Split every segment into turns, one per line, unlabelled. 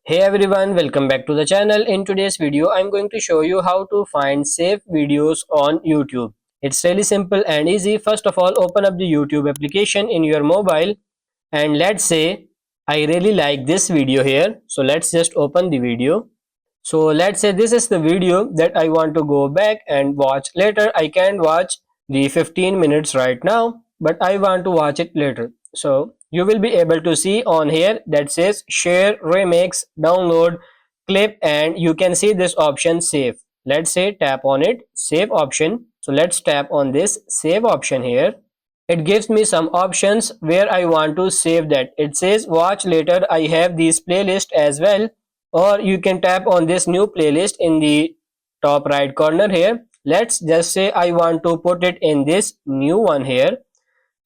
Hey everyone, welcome back to the channel. In today's video, I'm going to show you how to find saved videos on YouTube. It's really simple and easy. First of all, open up the YouTube application in your mobile and let's say I really like this video here. So let's just open the video. So let's say this is the video that I want to go back and watch later. I can't watch the 15 minutes right now, but I want to watch it later. So you will be able to see on here that says share, remix, download, clip, and you can see this option save. Let's say tap on it, save option. So let's tap on this save option here. It gives me some options where I want to save that. It says watch later. I have these playlist as well, or you can tap on this new playlist in the top right corner here. Let's just say I want to put it in this new one here,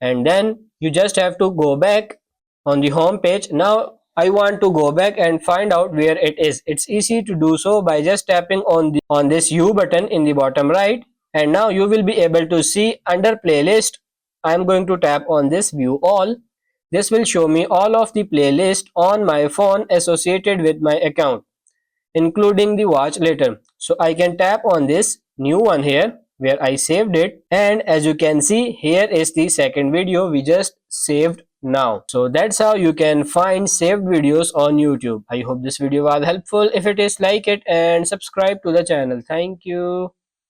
and then you just have to go back on the home page. Now I want to go back and find out where it is. It's easy to do so by just tapping on this U button in the bottom right, and now you will be able to see under playlist. I'm going to tap on this view all. This will show me all of the playlist on my phone associated with my account, including the watch later. So I can tap on this new one here where I saved it, and as you can see, here is the second video we just saved now. So that's how you can find saved videos on YouTube. I hope this video was helpful. If it is, like it and subscribe to the channel. Thank you.